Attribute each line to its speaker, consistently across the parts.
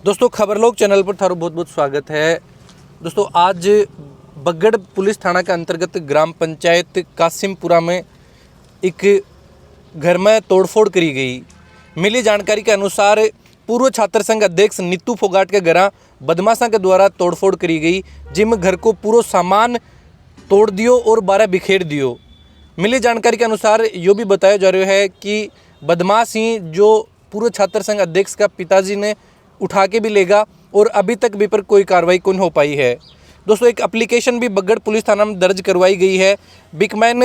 Speaker 1: दोस्तों खबरलोक चैनल पर थारो बहुत बहुत स्वागत है। दोस्तों आज बगड़ पुलिस थाना के अंतर्गत ग्राम पंचायत कासिमपुरा में एक घर में तोड़फोड़ करी गई। मिली जानकारी के अनुसार पूर्व छात्र संघ अध्यक्ष नीतू फोगाट के घर बदमाशों के द्वारा तोड़फोड़ करी गई, जिनमें घर को पूरा सामान तोड़ दियो और 12 बिखेर दियो। मिली जानकारी के अनुसार यो भी बताया जा रहा है कि बदमाश ही जो पूर्व छात्र संघ अध्यक्ष का पिताजी ने उठा के भी लेगा और अभी तक भी पर कोई कार्रवाई कौन हो पाई है। दोस्तों एक एप्लीकेशन भी बगड़ पुलिस थाना में दर्ज करवाई गई है। बिकमैन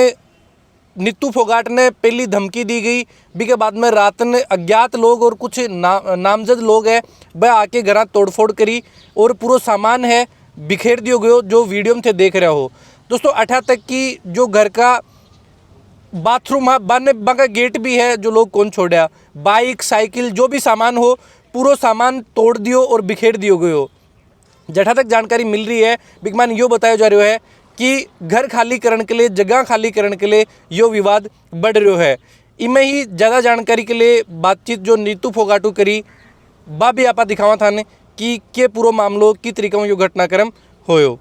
Speaker 1: नीतू फोगाट ने पहली धमकी दी गई, बी के बाद में रात ने अज्ञात लोग और कुछ नामजद लोग हैं वह आके घर तोड़फोड़ करी और पूरा सामान है बिखेर दियो गयो, जो वीडियो में थे देख रहे हो। दोस्तों 8 तक की जो घर का बाथरूम है बने गेट भी है, जो लोग कौन छोड़ा, बाइक साइकिल जो भी सामान हो पूरा सामान तोड़ दियो और बिखेर दियो गयो। जहाँ तक जानकारी मिल रही है बिगमान यो बताया जा रहा है कि घर खाली करने के लिए, जगह खाली करने के लिए यो विवाद बढ़ रहा है। इमें ही ज़्यादा जानकारी के लिए बातचीत जो नीतू फोगाटू करी बा भी आपा दिखावा था ने कि के पूरा मामलो की तरीके में यो घटनाक्रम होयो।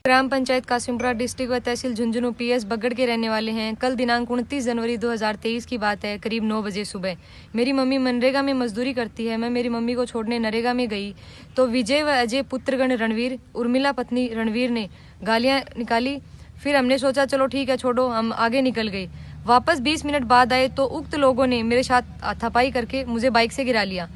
Speaker 2: ग्राम पंचायत कासिमपुरा डिस्ट्रिक्ट व तहसील झुंझुनू पीएस बगड़ के रहने वाले हैं। कल दिनांक 29 जनवरी 2023 की बात है। करीब 9 बजे सुबह मेरी मम्मी मनरेगा में मजदूरी करती है। मैं मेरी मम्मी को छोड़ने नरेगा में गई तो विजय व अजय पुत्रगण रणवीर, उर्मिला पत्नी रणवीर ने गालियां निकाली। फिर हमने सोचा चलो ठीक है छोड़ो, हम आगे निकल गए। वापस 20 मिनट बाद आए तो उक्त लोगों ने मेरे साथ हाथापाई करके मुझे बाइक से गिरा लिया।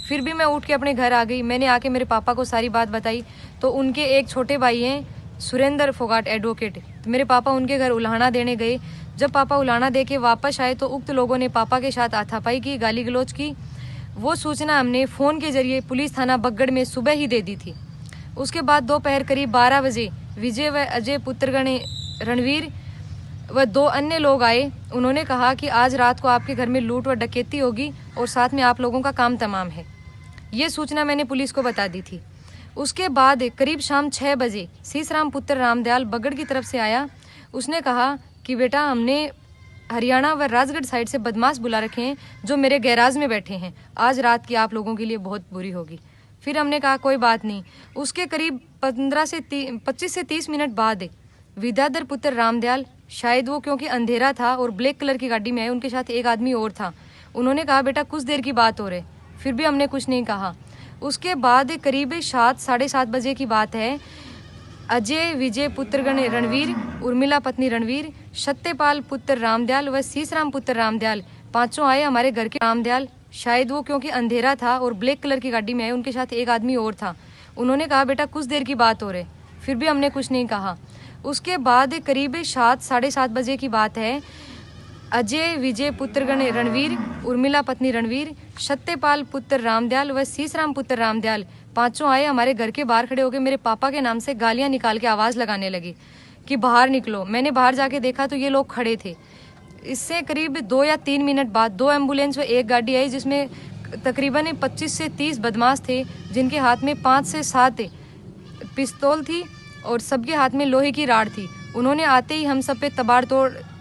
Speaker 2: फिर भी मैं उठ के अपने घर आ गई। मैंने आके मेरे पापा को सारी बात बताई तो उनके एक छोटे भाई हैं सुरेंद्र फोगाट एडवोकेट, तो मेरे पापा उनके घर उल्हाना देने गए। जब पापा उल्हाना दे के वापस आए तो उक्त लोगों ने पापा के साथ हाथापाई की, गाली गलौज की। वो सूचना हमने फ़ोन के जरिए पुलिस थाना बगड़ में सुबह ही दे दी थी। उसके बाद दोपहर करीब 12 बजे विजय व अजय पुत्रगण रणवीर व 2 अन्य लोग आए। उन्होंने कहा कि आज रात को आपके घर में लूट व डकैती होगी और साथ में आप लोगों का काम तमाम है। ये सूचना मैंने पुलिस को बता दी थी। उसके बाद करीब शाम 6 बजे सीसराम पुत्र रामदयाल बगड़ की तरफ से आया। उसने कहा कि बेटा हमने हरियाणा व राजगढ़ साइड से बदमाश बुला रखे हैं जो मेरे गैराज में बैठे हैं, आज रात की आप लोगों के लिए बहुत बुरी होगी। फिर हमने कहा कोई बात नहीं। उसके करीब 25 से 30 मिनट बाद विद्याधर पुत्र रामदयाल, शायद वो क्योंकि अंधेरा था और ब्लैक कलर की गाड़ी में आए, उनके साथ एक आदमी और था। उन्होंने कहा बेटा कुछ देर की बात हो रही। फिर भी हमने कुछ नहीं कहा। उसके बाद करीब 7 साढ़े 7 बजे की बात है। अजय विजय पुत्रगण रणवीर, उर्मिला पत्नी रणवीर, सत्यपाल पुत्र रामदयाल व सीसराम पुत्र रामदयाल पांचों आए हमारे घर के। रामदयाल, शायद वो क्योंकि अंधेरा था और ब्लैक कलर की गाड़ी में आए, उनके साथ एक आदमी और था। उन्होंने कहा बेटा कुछ देर की बात हो रही। फिर भी हमने कुछ नहीं कहा। उसके बाद करीब 7 साढ़े 7 बजे की बात है। अजय विजय पुत्रगण रणवीर, उर्मिला पत्नी रणवीर, सत्यपाल पुत्र रामदयाल व सीसराम पुत्र रामदयाल पांचों आए हमारे घर के बाहर खड़े होकर मेरे पापा के नाम से गालियां निकाल के आवाज़ लगाने लगी कि बाहर निकलो। मैंने बाहर जाके देखा तो ये लोग खड़े थे। इससे करीब 2 या 3 मिनट बाद 2 एम्बुलेंस व एक गाड़ी आई, जिसमें तकरीबन 25 से 30 बदमाश थे, जिनके हाथ में 5 से 7 पिस्तौल थी और सबके हाथ में लोहे की राड थी। उन्होंने आते ही हम सब पे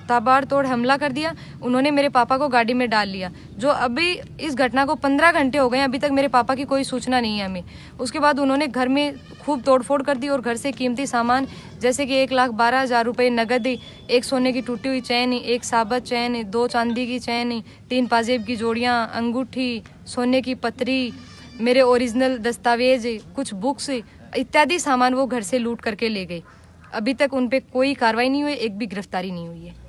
Speaker 2: ताबड़तोड़ हमला कर दिया। उन्होंने मेरे पापा को गाड़ी में डाल लिया। जो अभी इस घटना को 15 घंटे हो गए, अभी तक मेरे पापा की कोई सूचना नहीं है हमें। उसके बाद उन्होंने घर में खूब तोड़फोड़ कर दी और घर से कीमती सामान जैसे कि 1,12,000 रुपये नगद, 1 सोने की टूटी हुई चैन, 1 साबत चैन, 2 चांदी की चैन, 3 पाजेब की जोड़ियाँ, अंगूठी, सोने की पतरी, मेरे ओरिजिनल दस्तावेज, कुछ बुक्स इत्यादि सामान वो घर से लूट करके ले गए। अभी तक उन पर कोई कार्रवाई नहीं हुई, एक भी गिरफ्तारी नहीं हुई है।